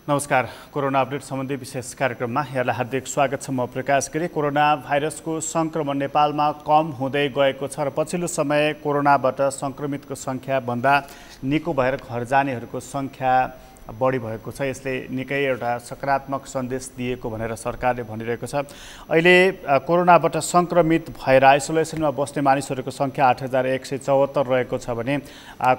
नमस्कार। Corona update सम्बन्धी विशेष कार्यक्रममा यहाँलाई हार्दिक स्वागत छ। म प्रकाश गिरी। कोरोना भाइरसको सङ्क्रमण नेपालमा कम हुँदै गएको छ र पछिल्लो समय कोरोनाबाट सङ्क्रमितको सङ्ख्या भन्दा निको भएर घर जानेहरूको सङ्ख्या बढी भएको छ। यसले निकै एउटा सकारात्मक सन्देश दिएको भनेर सरकारले भनिरहेको छ। अहिले कोरोनाबाट सङ्क्रमित भएर आइसोलेसनमा बस्ने मानिसहरूको सङ्ख्या 8174 रहेको छ भने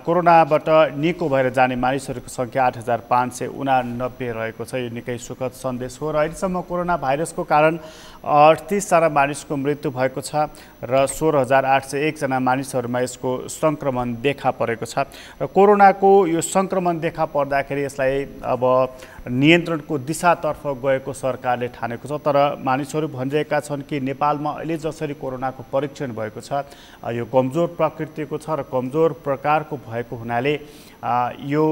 कोरोनाबाट निको भएर जाने मानिसहरूको सङ्ख्या 8589 रहेको छ। यो निकै सुखद सन्देश हो र अहिलेसम्म कोरोना भाइरसको कारण 38 जना मानिसको मृत्यु भएको छ र 16801 जना मानिसहरूमा यसको सङ्क्रमण देखा परेको छ र कोरोनाको यो सङ्क्रमण देखा पर्दाखेरि अब नियन्त्रणको दिशातर्फ गएको सरकारले ठानेको छ। तर मानिसहरू भनिरहेका छन् कि नेपालमा अहिले जसरी कोरोनाको परीक्षण भएको छ यो कमजोर प्रकृतिको छ र कमजोर प्रकारको भएको हुनाले यो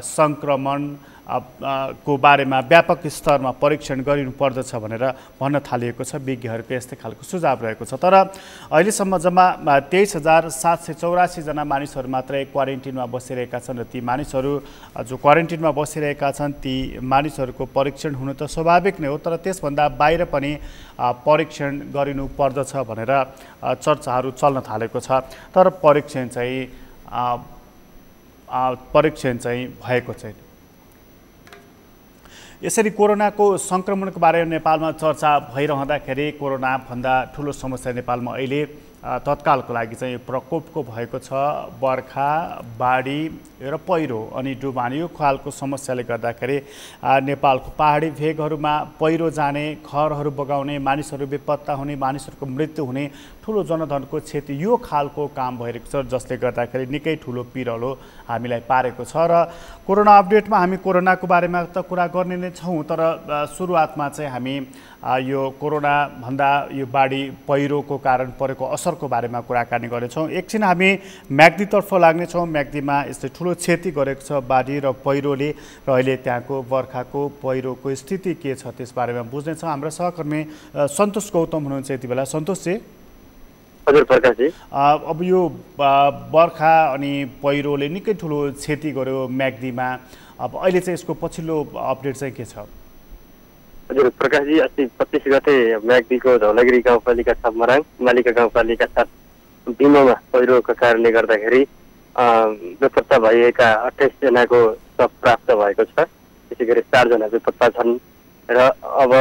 सङ्क्रमण को बारेमा व्यापक स्तरमा परीक्षण गरिनुपर्दछ भनेर भन्न थालिएको छ। विज्ञहरूको यस्तै खालको सुझाव रहेको छ। तर अहिलेसम्म जम्मा 23784 जना मानिसहरू मात्रै क्वारेन्टिनमा बसिरहेका छन् र ती मानिसहरू जो क्वारेन्टिनमा बसिरहेका छन् ती मानिसहरूको परीक्षण हुनु त स्वाभाविक नै हो, तर त्यसभन्दा बाहिर पनि परीक्षण गरिनु पर्दछ भनेर चर्चाहरू चल्न थालेको छ। तर परीक्षण चाहिँ भएको छैन। यसरी कोरोनाको सङ्क्रमणको बारेमा नेपालमा चर्चा भइरहँदाखेरि कोरोनाभन्दा ठुलो समस्या नेपालमा अहिले तत्कालको लागि चाहिँ प्रकोपको भएको छ। बर्खा, बाढी र पहिरो अनि डुबानी यो खालको समस्याले गर्दाखेरि नेपालको पहाडी भेगहरूमा पहिरो जाने, घरहरू बगाउने, मानिसहरू बेपत्ता हुने, मानिसहरूको मृत्यु हुने, ठुलो जनधनको क्षति यो खालको काम भइरहेको छ, जसले गर्दाखेरि निकै ठुलो पिरलो हामीलाई पारेको छ। र कोरोना अपडेटमा हामी कोरोनाको बारेमा त कुरा गर्ने नै छौँ, तर सुरुवातमा चाहिँ हामी यो कोरोनाभन्दा यो बाढी पहिरोको कारण परेको असरको बारेमा कुराकानी गर्नेछौँ। एकछिन हामी म्याग्दीतर्फ लाग्नेछौँ। म्याग्दीमा यस्तै ठुलो क्षति गरेको छ बाढी र पहिरोले र अहिले त्यहाँको बर्खाको पहिरोको स्थिति के छ त्यसबारेमा बुझ्नेछौँ। हाम्रो सहकर्मी सन्तोष गौतम हुनुहुन्छ यति बेला। सन्तोषजी। हजुर प्रकाशजी। अब यो बर्खा अनि पहिरोले निकै ठुलो क्षति गर्यो म्याग्दीमा। अब अहिले चाहिँ यसको पछिल्लो अपडेट चाहिँ के छ? हजुर प्रकाशजी, अस्ति 25 गते म्याग्दीको धौलागिरी गाउँपालिका 7 मराङ, मालिका गाउँपालिका 7 बिमोमा पहिरोको कारणले गर्दाखेरि बेपत्ता भएका 28 जनाको शव प्राप्त भएको छ। त्यसै गरी 4 जना बेपत्ता छन् र अब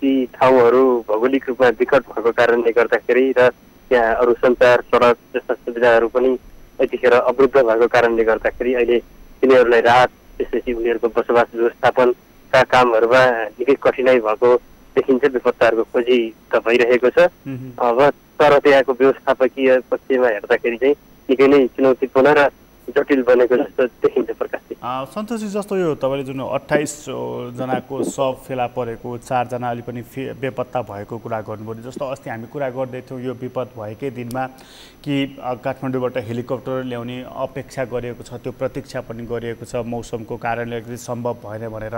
ती ठाउँहरू भौगोलिक रूपमा विकट भएको कारणले गर्दाखेरि र त्यहाँ अरू सञ्चार, सडक जस्ता सुविधाहरू पनि यतिखेर अवरुद्ध भएको कारणले गर्दाखेरि अहिले तिनीहरूलाई राहत, त्यसपछि उनीहरूको बसोबास व्यवस्थापनका कामहरूमा निकै कठिनाइ भएको देखिन्छ। बेपत्ताहरूको खोजी त भइरहेको छ। अब तर त्यहाँको व्यवस्थापकीय पक्षमा हेर्दाखेरि चाहिँ निकै नै चुनौतीपूर्ण र जटिल बनेको जस्तो देखिन्छ प्रकाशजी। सन्तोषजी, जस्तो यो तपाईँले जुन 28 जनाको शव फेला परेको, 4 जना अलि पनि बेपत्ता भएको कुरा गर्नुभयो, जस्तो अस्ति हामी कुरा गर्दै थियौँ यो विपद भएकै दिनमा कि काठमाडौँबाट हेलिकप्टर ल्याउने अपेक्षा गरिएको छ, त्यो प्रतीक्षा पनि गरिएको छ, मौसमको कारणले सम्भव भएन भनेर।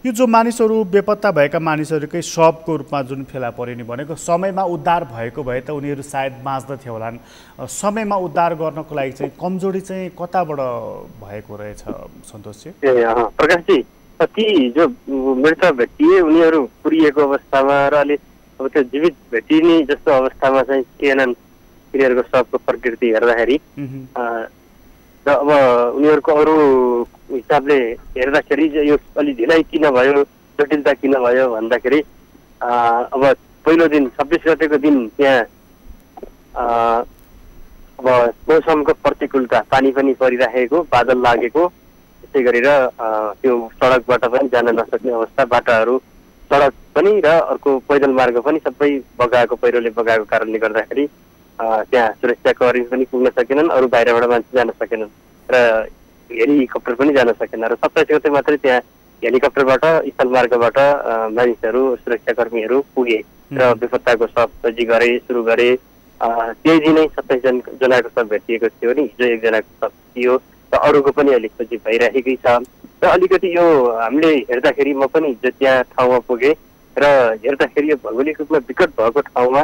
यो जो मानिसहरू बेपत्ता भएका मानिसहरूकै शवको रूपमा जुन फेला परिने भनेको समयमा उद्धार भएको भए त उनीहरू सायद बाँच्दथे होलान्। समयमा उद्धार गर्नको लागि चाहिँ कमजोरी चाहिँ कताबाट भएको रहेछ सन्तोषजी? प्रकाशजी, ती जो मृत भेटिए उनीहरू पुरिएको अवस्थामा र अलि अब त्यो जीवित भेटिने जस्तो अवस्थामा चाहिँ थिएनन् तिनीहरूको शवको प्रकृति हेर्दाखेरि। र अब उनीहरूको अरू हिसाबले हेर्दाखेरि यो अलि ढिलाइ किन भयो, जटिलता किन भयो भन्दाखेरि अब पहिलो दिन 26 गतेको दिन त्यहाँ अब मौसमको प्रतिकूलता, पानी पनि परिराखेको, बादल लागेको, त्यसै गरेर त्यो सडकबाट पनि जान नसक्ने अवस्था, बाटाहरू, सडक पनि र अर्को पैदल मार्ग पनि सबै बगाएको, पहिरोले बगाएको कारणले गर्दाखेरि त्यहाँ सुरक्षाकर्मी पनि पुग्न सकेनन्, अरू बाहिरबाट मान्छे जान सकेनन् र हेलिकप्टर पनि जान सकेन। र 27 गते मात्रै त्यहाँ हेलिकप्टरबाट, स्थलमार्गबाट मानिसहरू, सुरक्षाकर्मीहरू पुगे र बेपत्ताको शव खोजी गरे, सुरु गरे। त्यही दिनै 27 जनाको शव भेटिएको थियो नि, हिजो 1 जनाको शव थियो र अरूको पनि अहिले खोजी भइरहेकै छ। र अलिकति यो हामीले हेर्दाखेरि म पनि हिजो त्यहाँ ठाउँमा पुगेँ र हेर्दाखेरि यो भौगोलिक रूपमा विकट भएको ठाउँमा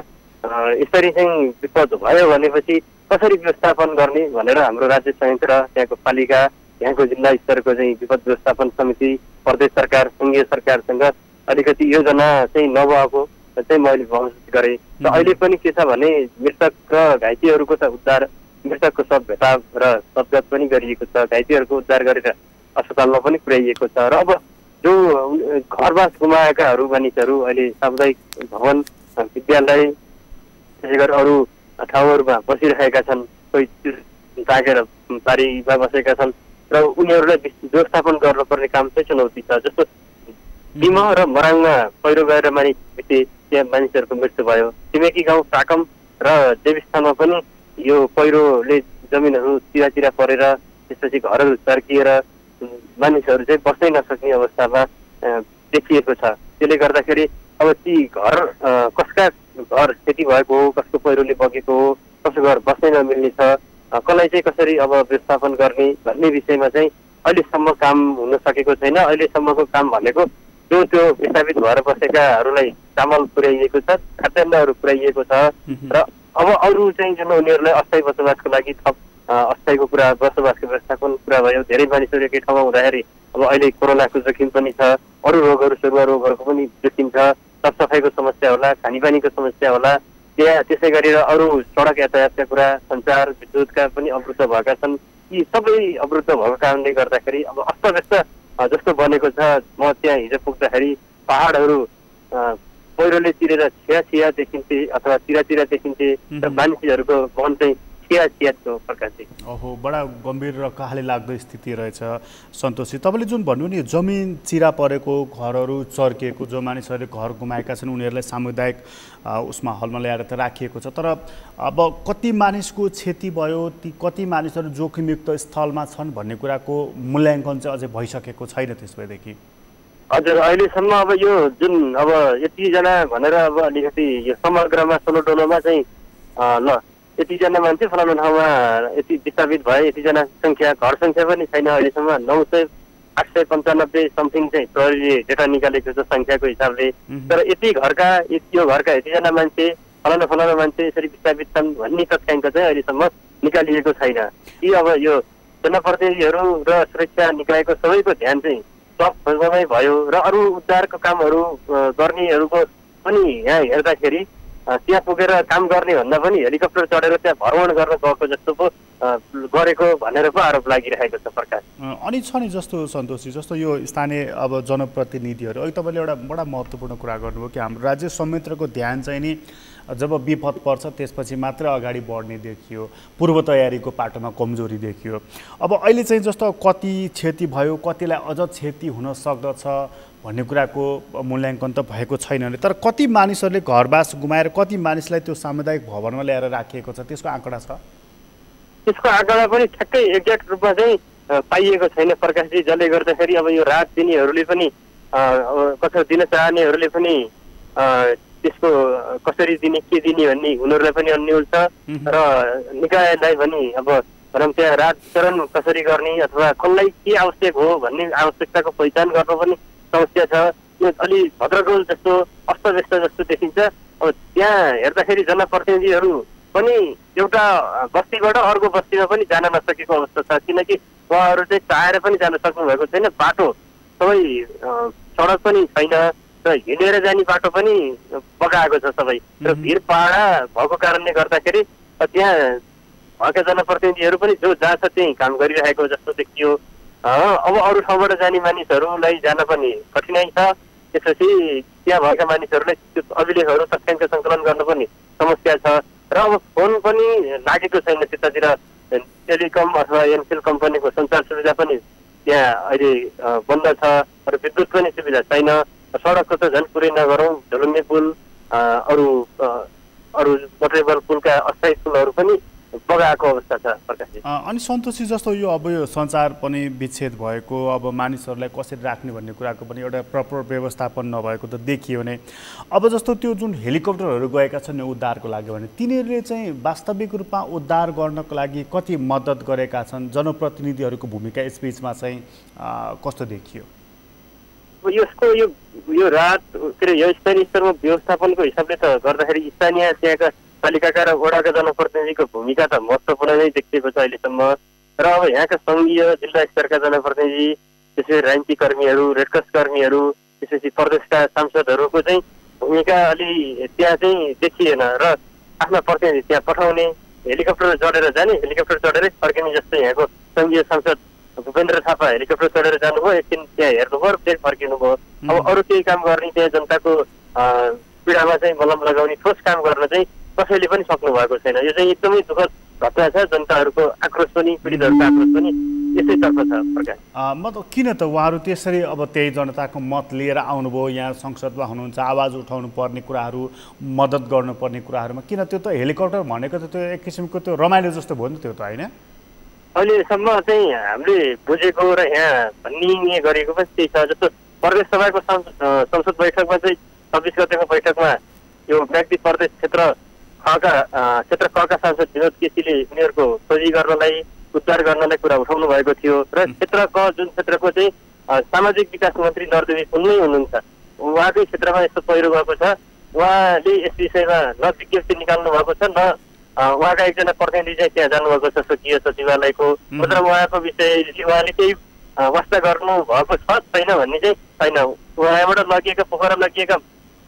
यसरी चाहिँ विपद भयो भनेपछि कसरी व्यवस्थापन गर्ने भनेर हाम्रो राज्य संयन्त्र र त्यहाँको पालिका यहाँको जिल्ला स्तरको चाहिँ विपद व्यवस्थापन समिति, प्रदेश सरकार, सङ्घीय सरकारसँग अलिकति योजना चाहिँ नभएको चाहिँ मैले महसुस गरेँ। र अहिले पनि के छ भने मृतक र घाइतेहरूको त उद्धार, मृतकको शव भेटा र शवजात पनि गरिएको छ, घाइतेहरूको उद्धार गरेर अस्पतालमा पनि पुर्याइएको छ। र अब जो घरबास गुमाएकाहरू मानिसहरू अहिले सामुदायिक भवन, विद्यालय, त्यसै गरी अरू ठाउँहरूमा बसिरहेका छन्, कोही ताकेर बारीमा बसेका छन् र उनीहरूलाई व्यवस्थापन गर्नुपर्ने काम चाहिँ चुनौती छ। जस्तो डिमा र मराङमा पहिरो गएर त्यहाँ मानिसहरूको मृत्यु भयो। छिमेकी गाउँ साकम र देवीस्थानमा पनि यो पहिरोले जमिनहरू चिराचिरा परेर त्यसपछि घरहरू चर्किएर मानिसहरू चाहिँ बस्नै नसक्ने अवस्थामा देखिएको छ। त्यसले गर्दाखेरि अब ती घर कसका घर क्षति भएको हो, कसको पहिरोले बगेको हो, कसको घर बस्नै नमिल्ने छ, कसलाई चाहिँ कसरी अब व्यवस्थापन गर्ने भन्ने विषयमा चाहिँ अहिलेसम्म काम हुन सकेको छैन। अहिलेसम्मको काम भनेको जो त्यो विस्थापित भएर बसेकाहरूलाई चामल पुर्याइएको छ, खाद्यान्नहरू पुर्याइएको छ र अब अरू चाहिँ जुन उनीहरूलाई अस्थायी बसोबासको लागि थप अस्थायीको कुरा, बसोबासको व्यवस्थापन कुरा भयो। धेरै मानिसहरू एकै ठाउँमा हुँदाखेरि अब अहिले कोरोनाको जोखिम पनि छ, अरू रोगहरू, सरुवा रोगहरूको पनि जोखिम छ, साफसफाइको समस्या होला, खानेपानीको समस्या होला, त्यसै गरेर अरू सडक यातायातका कुरा, सञ्चार, विद्युतका पनि अवरुद्ध भएका छन्। यी सबै अवरुद्ध भएको कारणले गर्दाखेरि अब अस्तव्यस्त जस्तो बनेको छ। म त्यहाँ हिजो पुग्दाखेरि पहाडहरू पहिरोले चिरेर छिया देखिन्थे अथवा चिरा देखिन्थे र मानिसहरूको मन चाहिँ छियाको प्रकार चाहिँ। ओहो, बडा गम्भीर र कहाली लाग्दो स्थिति रहेछ सन्तोषजी। तपाईँले जुन भन्नुभयो नि जमिन चिरा परेको, घरहरू चर्किएको, जो मानिसहरूले घर गुमाएका छन् उनीहरूलाई सामुदायिक उसमा हलमा ल्याएर त राखिएको छ, तर अब कति मानिसको क्षति भयो, ती कति मानिसहरू जोखिमयुक्त स्थलमा छन् भन्ने कुराको मूल्याङ्कन चाहिँ अझै भइसकेको छैन। त्यसभएदेखि हजुर अहिलेसम्म अब यो जुन अब यतिजना भनेर अब अलिकति यो समग्रमा सोलोटोलोमा चाहिँ ल यतिजना मान्छे फलानु ठाउँमा यति विस्थापित भए, यतिजना सङ्ख्या, घर सङ्ख्या पनि छैन। अहिलेसम्म 900-895 समथिङ चाहिँ प्रहरीले डेटा निकालेको छ सङ्ख्याको हिसाबले। तर यति घरका, यो घरका यतिजना मान्छे, फलानु मान्छे यसरी विस्थापित छन् भन्ने तथ्याङ्क चाहिँ अहिलेसम्म निकालिएको छैन। कि अब यो जनप्रतिनिधिहरू र सुरक्षा निकायको सबैको ध्यान चाहिँ सब खोज्नमै भयो र अरू उद्धारको कामहरू गर्नेहरूको पनि यहाँ हेर्दाखेरि त्यहाँ पुगेर काम गर्ने भन्दा पनि हेलिकप्टर चढेर त्यहाँ भ्रमण गर्न गएको जस्तो पो गरेको भनेर पो आरोप लागिरहेको छ सरकार। अनि छ नि जस्तो सन्तोषजी, जस्तो यो स्थानीय अब जनप्रतिनिधिहरू, अहिले तपाईँले एउटा बडा महत्त्वपूर्ण कुरा गर्नुभयो कि हाम्रो राज्य संयन्त्रको ध्यान चाहिँ नि जब विपद पर्छ त्यसपछि मात्र अगाडि बढ्ने देखियो, पूर्व तयारीको पाटोमा कमजोरी देखियो। अब अहिले चाहिँ जस्तो कति क्षति भयो, कतिलाई अझ क्षति हुन सक्दछ भन्ने कुराको मूल्याङ्कन त भएको छैन, तर कति मानिसहरूले घरबास गुमाएर कति मानिसलाई त्यो सामुदायिक भवनमा ल्याएर राखिएको छ त्यसको आँकडा छ? त्यसको आँकडा पनि ठ्याक्कै एक्ज्याक्ट रूपमा चाहिँ पाइएको छैन प्रकाशजी। जसले गर्दाखेरि अब यो रात दिनेहरूले पनि कसरी दिन चाहनेहरूले पनि त्यसको कसरी दिने, के दिने भन्ने उनीहरूलाई पनि अन्यल छ र निकायलाई पनि अब भनौँ त्यहाँ रात वितरण कसरी गर्ने अथवा कसलाई के आवश्यक हो भन्ने आवश्यकताको पहिचान गर्न पनि समस्या छ। यो अलि भद्रगोल जस्तो अस्तव्यस्त जस्तो देखिन्छ। अब त्यहाँ हेर्दाखेरि जनप्रतिनिधिहरू पनि एउटा बस्तीबाट अर्को बस्तीमा पनि जान नसकेको अवस्था छ, किनकि उहाँहरू चाहिँ चाहेर पनि जान सक्नु भएको छैन। बाटो सबै सडक पनि छैन र हिँडेर जाने बाटो पनि बगाएको छ सबै र भिडपाडा भएको कारणले गर्दाखेरि त्यहाँ भएका जनप्रतिनिधिहरू पनि जो जहाँ छ त्यहीँ काम गरिरहेको जस्तो देखियो। अब अरू ठाउँबाट जाने मानिसहरूलाई जान पनि कठिनाइ छ। त्यसपछि त्यहाँ भएका मानिसहरूलाई त्यो अभिलेखहरू तथ्याङ्क सङ्कलन गर्न पनि समस्या छ र अब फोन पनि लागेको छैन त्यतातिर। टेलिकम अथवा एनसेल कम्पनीको सञ्चार सुविधा पनि त्यहाँ अहिले बन्द छ र विद्युत पनि सुविधा छैन। सडकको त झन् पुरै नगरौँ, झुलुङ्गे पुल, अरू मोटरेबल पुलका अस्थायी पुलहरू पनि बगाएको अवस्था छ प्रकाशजी। अनि सन्तोषी जस्तो यो अब यो सञ्चार पनि विच्छेद भएको, अब मानिसहरूलाई कसरी राख्ने भन्ने कुराको पनि एउटा प्रपर व्यवस्थापन नभएको त देखियो नै। अब जस्तो त्यो जुन हेलिकप्टरहरू गएका छन् उद्धारको लागि भने तिनीहरूले चाहिँ वास्तविक रूपमा उद्धार गर्नको लागि कति मद्दत गरेका छन्? जनप्रतिनिधिहरूको भूमिका यसबिचमा चाहिँ कस्तो देखियो? यसको यो रात के अरे यो स्थानीय स्तरमा व्यवस्थापनको हिसाबले त गर्दाखेरि स्थानीय त्यहाँका पालिकाका र वडाका जनप्रतिनिधिको भूमिका त महत्त्वपूर्ण नै देखिएको छ अहिलेसम्म। र अब यहाँका सङ्घीय जिल्ला स्तरका जनप्रतिनिधि, त्यसै राजनीति कर्मीहरू, रेडक्रस कर्मीहरू, त्यसपछि प्रदेशका सांसदहरूको चाहिँ भूमिका अलि त्यहाँ चाहिँ देखिएन र आफ्ना प्रतिनिधि त्यहाँ पठाउने, हेलिकप्टर चढेर जाने, हेलिकप्टर चढेरै फर्किने जस्तै यहाँको सङ्घीय सांसद भूपेन्द्र थापा हेलिकप्टर चढेर जानुभयो, एकछिन त्यहाँ हेर्नुभयो, फेरि फर्किनुभयो। अब अरू केही काम गर्ने, त्यहाँ जनताको पीडामा चाहिँ मलम लगाउने ठोस काम गर्न चाहिँ कसैले पनि सक्नु भएको छैन। यो चाहिँ एकदमै दुःखद घटना छ। जनताहरूको आक्रोश पनि, पीडितहरूको आक्रोश पनि यसैतर्फ छ। प्रकाश, मतलब किन त उहाँहरू त्यसरी अब त्यही जनताको मत लिएर आउनुभयो, यहाँ संसदमा हुनुहुन्छ, आवाज उठाउनु पर्ने कुराहरू, मद्दत गर्नुपर्ने कुराहरूमा किन त्यो त हेलिकप्टर भनेको त त्यो एक किसिमको त्यो रमाइलो जस्तो भयो नि त्यो त, होइन? अहिलेसम्म चाहिँ हामीले बुझेको र यहाँ निर्णय गरेको पनि त्यही छ। जस्तो प्रदेश सभाको संसद बैठकमा चाहिँ 26 गतेको बैठकमा यो व्यक्ति प्रदेश क्षेत्र कका सांसद विनोद केसीले उनीहरूको खोजी गर्नलाई, उद्धार गर्नलाई कुरा उठाउनु भएको थियो र क्षेत्र क जुन क्षेत्रको चाहिँ सामाजिक विकास मन्त्री नरदेवी पुन्नै हुनुहुन्छ, उहाँकै क्षेत्रमा यस्तो पहिरो गएको छ। उहाँले यस विषयमा न विज्ञप्ति निकाल्नु भएको छ, न उहाँका एकजना प्रतिनिधि चाहिँ त्यहाँ जानुभएको छ स्वकीय सचिवालयको। मतलब उहाँको विषय उहाँले केही वास्ता गर्नु भएको छ छैन भन्ने चाहिँ छैन। उहाँबाट लगिएका, पोखरा लगिएका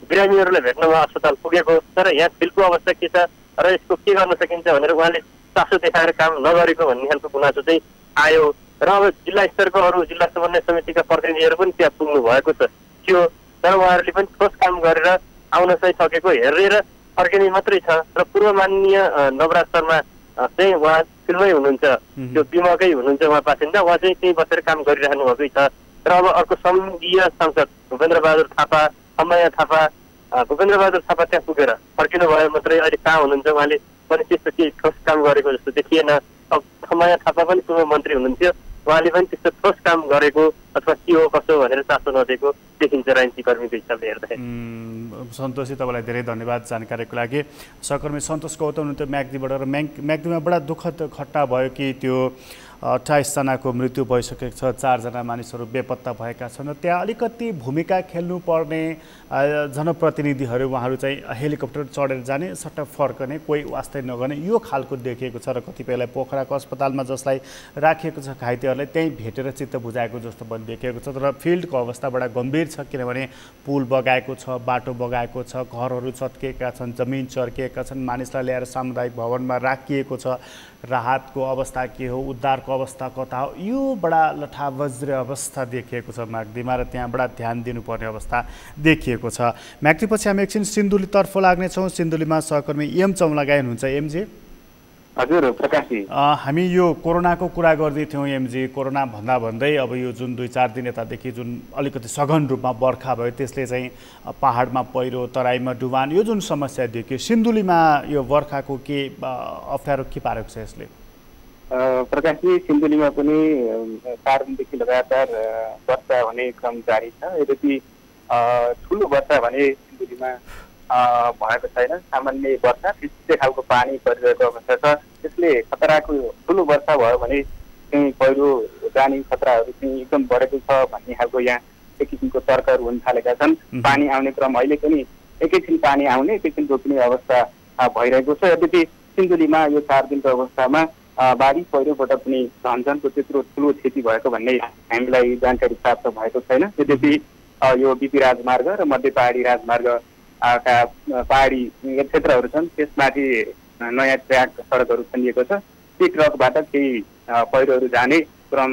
बिरामीहरूलाई भेट्न उहाँ अस्पताल पुगेको, तर यहाँ फिल्डको अवस्था के छ र यसको के गर्न सकिन्छ भनेर उहाँले चासो देखाएर काम नगरेको भन्ने खालको गुनासो चाहिँ आयो। र अब जिल्ला स्तरको अरू जिल्ला समन्वय समितिका प्रतिनिधिहरू पनि त्यहाँ पुग्नु भएको थियो, तर उहाँहरूले पनि ठोस काम गरेर आउन चाहिँ सकेको हेरेर फर्किने मात्रै छ। र पूर्व माननीय नवराज शर्मा चाहिँ उहाँ फिल्डमै हुनुहुन्छ, त्यो बिमकै हुनुहुन्छ उहाँ बासिन्दा, उहाँ चाहिँ त्यहीँ बसेर काम गरिरहनु भएकै छ। र अब अर्को सङ्घीय सांसद भूपेन्द्र बहादुर थापा, अमया थापा, भूपेन्द्र बहादुर थापा त्यहाँ पुगेर फर्किनु भयो मात्रै, अहिले कहाँ हुनुहुन्छ उहाँले पनि त्यस्तो केही ठोस काम गरेको जस्तो देखिएन। अब अमया थापा पनि पूर्व मन्त्री हुनुहुन्थ्यो, उहाँले पनि त्यस्तो ठोस काम गरेको अथवा के हो कसो भनेर चासो नदिएको देखिन्छ राजनीति कर्मीको हिसाबले हेर्दाखेरि। सन्तोषजी, तपाईँलाई धेरै धन्यवाद जानकारीको लागि। सहकर्मी सन्तोष गौतम हुनुहुन्थ्यो म्याग्दीबाट, र म्याग्दीमा बडा दुःखद घटना भयो कि त्यो 28 जनाको मृत्यु भइसकेको छ, 4 जना मानिसहरू बेपत्ता भएका छन्। त्यहाँ अलिकति भूमिका खेल्नुपर्ने जनप्रतिनिधिहरू उहाँहरू चाहिँ हेलिकप्टर चढेर जाने, सट्टा फर्कने, कोही वास्तै नगर्ने, यो खालको देखिएको छ। र कतिपयलाई पोखराको अस्पतालमा जसलाई राखिएको छ घाइतेहरूलाई त्यहीँ भेटेर चित्त बुझाएको जस्तो पनि देखिएको छ। तर फिल्डको अवस्था बडा गम्भीर छ, किनभने पुल बगाएको छ, बाटो बगाएको छ, घरहरू चत्किएका छन्, जमिन चर्किएका छन्, मानिसलाई ल्याएर सामुदायिक भवनमा राखिएको छ। राहतको अवस्था के हो, उद्धारको अवस्था कता हो, यो बडा लठावज्र अवस्था देखिएको छ म्याग्दीमा, र त्यहाँबाट ध्यान दिनुपर्ने अवस्था देखिएको छ। म्याग्दीपछि हामी एकछिन सिन्धुलीतर्फ लाग्नेछौँ। सिन्धुलीमा सहकर्मी एम चौलागाई हुनुहुन्छ। एमजी, हजुर प्रकाशजी, हामी यो कोरोनाको कुरा गर्दै थियौँ। एमजी, कोरोना भन्दै अब यो जुन 2-4 दिन यतादेखि जुन अलिकति सघन रूपमा बर्खा भयो, त्यसले चाहिँ पहाडमा पहिरो, तराईमा डुबान, यो जुन समस्या देखियो, सिन्धुलीमा यो बर्खाको के अप्ठ्यारो के पारेको छ यसले? प्रकाशजी, सिन्धुलीमा पनि 4 दिनदेखि लगातार वर्षा हुने क्रम जारी छ। यद्यपि ठुलो वर्षा भने सिन्धुलीमा भएको छैन, सामान्य वर्षा, त्यस्तै खालको पानी परिरहेको अवस्था छ। त्यसले खतराको ठुलो वर्षा भयो भने चाहिँ पहिरो जाने खतराहरू चाहिँ एकदम बढेको छ भन्ने खालको यहाँ एक किसिमको तर्कहरू हुन थालेका छन्। पानी आउने क्रम अहिले पनि एकैछिन पानी आउने, एकैछिन रोक्ने अवस्था भइरहेको छ। यद्यपि सिन्धुलीमा यो 4 दिनको अवस्थामा बाढी पहिरोबाट पनि झन्झनको त्यत्रो ठुलो क्षति भएको भन्ने हामीलाई जानकारी प्राप्त भएको छैन। यद्यपि यो बिपी राजमार्ग र मध्य पहाडी राजमार्ग का पहाडी क्षेत्रहरू छन्, त्यसमाथि नयाँ ट्र्याक सडकहरू खनिएको छ। ती ट्रकबाट केही पहिरोहरू जाने क्रम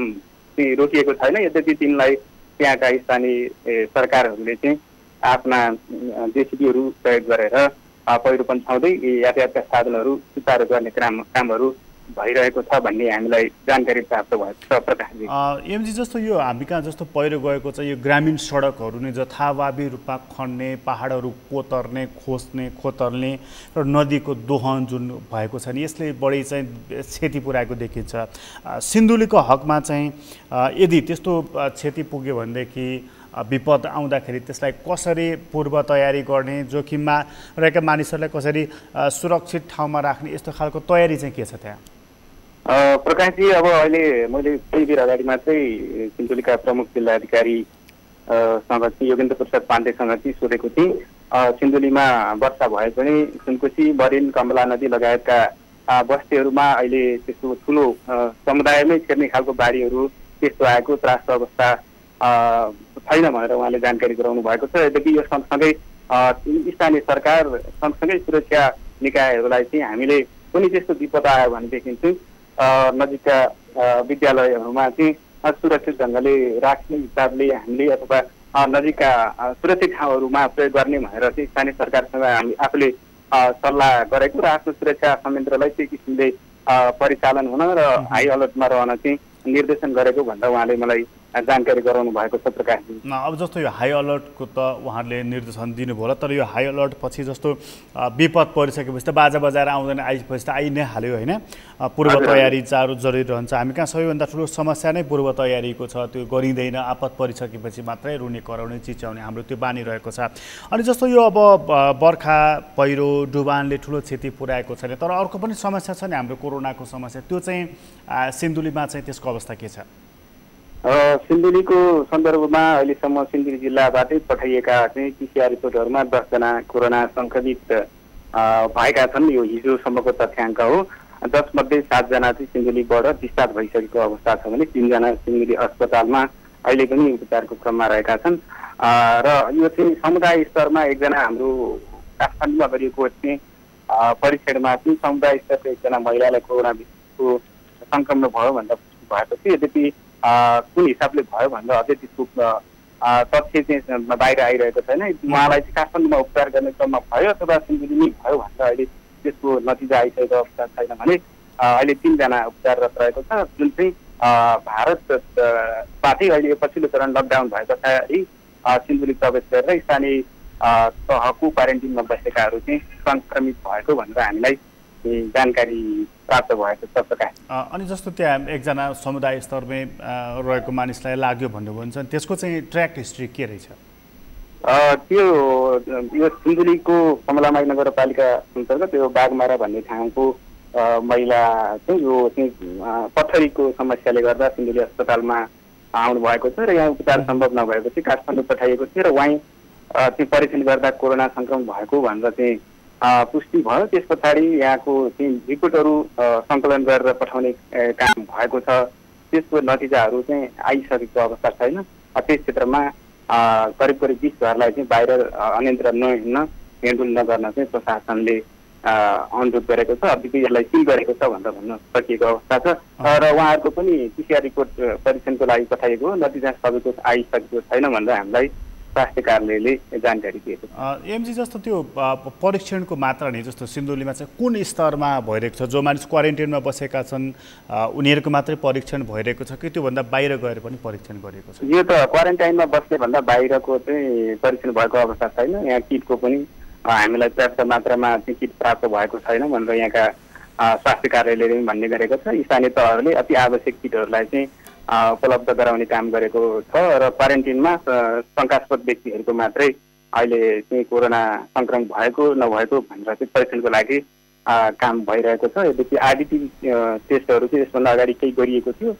चाहिँ रोकिएको छैन। यद्यपि तिनलाई त्यहाँका स्थानीय सरकारहरूले चाहिँ आफ्ना जेसिबीहरू प्रयोग गरेर पहिरो पन्छाउँदै यातायातका साधनहरू सुचारू गर्ने कामहरू भइरहेको छ भन्ने हामीलाई जानकारी प्राप्त भएको छ। प्रकाशजी, एमजी, जस्तो यो हामी कहाँ जस्तो पहिरो गएको छ, यो ग्रामीण सडकहरू नै जथाभावी रूपमा खन्ने, पहाडहरू कोतर्ने, खोतर्ने र नदीको दोहन जुन भएको छ नि, यसले बढी चाहिँ क्षति पुर्याएको देखिन्छ। सिन्धुलीको हकमा चाहिँ यदि त्यस्तो क्षति पुग्यो भनेदेखि विपद आउँदाखेरि त्यसलाई कसरी पूर्व तयारी गर्ने, जोखिममा रहेका मानिसहरूलाई कसरी सुरक्षित ठाउँमा राख्ने, यस्तो खालको तयारी चाहिँ के छ त्यहाँ? प्रकाशजी, अब अहिले मैले केही बेर अगाडिमा चाहिँ सिन्धुलीका प्रमुख जिल्लाधिकारी सँग चाहिँ योगेन्द्र प्रसाद पाण्डेसँग चाहिँ सोधेको थिएँ। सिन्धुलीमा वर्षा भए पनि सुनकोशी, बरिन, कमला नदी लगायतका बस्तीहरूमा अहिले त्यस्तो ठुलो समुदायमै छिर्ने खालको बाढीहरू त्यस्तो आएको त्रासको अवस्था छैन भनेर उहाँले जानकारी गराउनु भएको छ। यद्यपि यो सँगसँगै स्थानीय सरकार सँगसँगै सुरक्षा निकायहरूलाई चाहिँ हामीले कुनै त्यस्तो विपद आयो भनेदेखि चाहिँ नजिकका विद्यालयहरूमा चाहिँ सुरक्षित ढङ्गले राख्ने हिसाबले हामीले अथवा नजिकका सुरक्षित ठाउँहरूमा प्रयोग गर्ने भनेर चाहिँ स्थानीय सरकारसँग हामी आफूले सल्लाह गरेको र आफ्नो सुरक्षा संयन्त्रलाई त्यही किसिमले परिचालन हुन र हाई अलर्टमा रहन चाहिँ निर्देशन गरेको भन्दा उहाँले मलाई जानकारी गराउनु भएको छ प्रकाशजी। अब जस्तो यो हाई अलर्टको त उहाँहरूले निर्देशन दिनुभयो होला, तर यो हाई अलर्ट पछि जस्तो विपद परिसकेपछि त बाजा बजाएर आउँदैन, आइपछि त आइ नै हाल्यो होइन। पूर्व तयारी जरुरी रहन्छ। हामी कहाँ सबैभन्दा ठुलो समस्या नै पूर्व तयारीको छ, त्यो गरिँदैन। आपत परिसकेपछि मात्रै रुने कराउने चिच्याउने हाम्रो त्यो बानी रहेको छ। अनि जस्तो यो अब बर्खा पहिरो डुबानले ठुलो क्षति पुर्याएको छैन, तर अर्को पनि समस्या छ नि हाम्रो कोरोनाको समस्या, त्यो चाहिँ सिन्धुलीमा चाहिँ त्यसको अवस्था के छ? सिन्धुलीको सन्दर्भमा अहिलेसम्म सिन्धुली जिल्लाबाटै पठाइएका चाहिँ PCR रिपोर्टहरूमा 10 जना कोरोना सङ्क्रमित भएका छन्। यो हिजोसम्मको तथ्याङ्क हो। 10 मध्ये 7 जना चाहिँ सिन्धुलीबाट डिस्चार्ज भइसकेको अवस्था छ भने 3 जना सिन्धुली अस्पतालमा अहिले पनि उपचारको क्रममा रहेका छन्। र यो चाहिँ समुदाय स्तरमा एकजना हाम्रो काठमाडौँमा गरिएको चाहिँ परीक्षणमा चाहिँ समुदाय स्तरको एकजना महिलालाई कोरोनाको सङ्क्रमण भयो भन्दा भएपछि यद्यपि कुन हिसाबले भयो भन्दा अझै त्यसको तथ्य चाहिँ बाहिर आइरहेको छैन। उहाँलाई चाहिँ काठमाडौँमा उपचार गर्ने क्रममा भयो अथवा सिन्धुलीमै भयो भन्दा अहिले त्यसको नतिजा आइसकेको अवस्था छैन भने अहिले 3 जना उपचाररत रहेको छ। जुन चाहिँ भारतबाटै अहिले पछिल्लो चरण लकडाउन भए पछाडि सिन्धुली प्रवेश गरेर स्थानीय तहको क्वारेन्टिनमा बसेकाहरू चाहिँ सङ्क्रमित भएको भनेर हामीलाई जानकारी प्राप्त भएको छ प्रकाश। अनि जस्तो त्यहाँ एकजना समुदाय स्तरमै रहेको मानिसलाई लाग्यो भन्नुभयो भने त्यसको चाहिँ ट्र्याक हिस्ट्री के रहेछ? त्यो यो सिन्धुलीको कमलामाई नगरपालिका अन्तर्गत यो बागमारा भन्ने ठाउँको महिला चाहिँ यो चाहिँ पत्थरीको समस्याले गर्दा सिन्धुली अस्पतालमा आउनु भएको छ र यहाँ उपचार सम्भव नभएपछि काठमाडौँ पठाइएको थियो र उहाँ चाहिँ परीक्षण गर्दा कोरोना सङ्क्रमण भएको भनेर चाहिँ पुष्टि भयो। त्यस पछाडि यहाँको चाहिँ रिपोर्टहरू सङ्कलन गरेर पठाउने काम भएको छ। त्यसको नतिजाहरू चाहिँ आइसकेको अवस्था छैन। त्यस क्षेत्रमा करिब 20 घरलाई चाहिँ बाहिर अन्यत्र नहिँड्न हिँडडुल नगर्न चाहिँ प्रशासनले अनुरोध गरेको छ। अझै यसलाई सिल गरेको छ भनेर भन्न सकिएको अवस्था छ र उहाँहरूको पनि PCR रिपोर्ट परीक्षणको लागि पठाइएको नतिजा सबैको आइसकेको छैन भनेर हामीलाई स्वास्थ्य कार्यालयले जानकारी दिएको छ। एमजी जस्तो त्यो परीक्षणको मात्रा नि जस्तो सिन्धुलीमा चाहिँ कुन स्तरमा भइरहेको छ? जो मानिस क्वारेन्टाइनमा बसेका छन् उनीहरूको मात्रै परीक्षण भइरहेको छ कि त्योभन्दा बाहिर गएर पनि परीक्षण गरिएको छ? यो त क्वारेन्टाइनमा बस्ने भन्दा बाहिरको चाहिँ परीक्षण भएको अवस्था छैन। यहाँ किटको पनि हामीलाई पर्याप्त मात्रामा चाहिँ किट प्राप्त भएको छैन भनेर यहाँका स्वास्थ्य कार्यालयले पनि भन्ने गरेको छ। स्थानीय तहहरूले अति आवश्यक किटहरूलाई चाहिँ उपलब्ध गराउने काम गरेको छ र क्वारेन्टिनमा शङ्कास्पद व्यक्तिहरूको मात्रै अहिले चाहिँ कोरोना सङ्क्रमण भएको नभएको भनेर चाहिँ परीक्षणको लागि काम भइरहेको छ। यद्यपि आरडिटी टेस्टहरू चाहिँ यसभन्दा अगाडि केही गरिएको थियो,